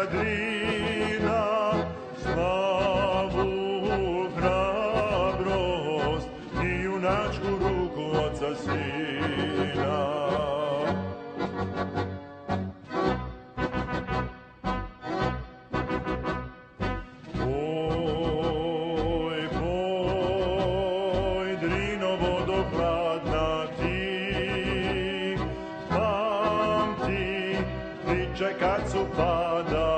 reka Drina, slavu, hrabrost i junačku ruku oca sina. Poj, poj, Drino vodohladna ti, pamti priče kad su padali.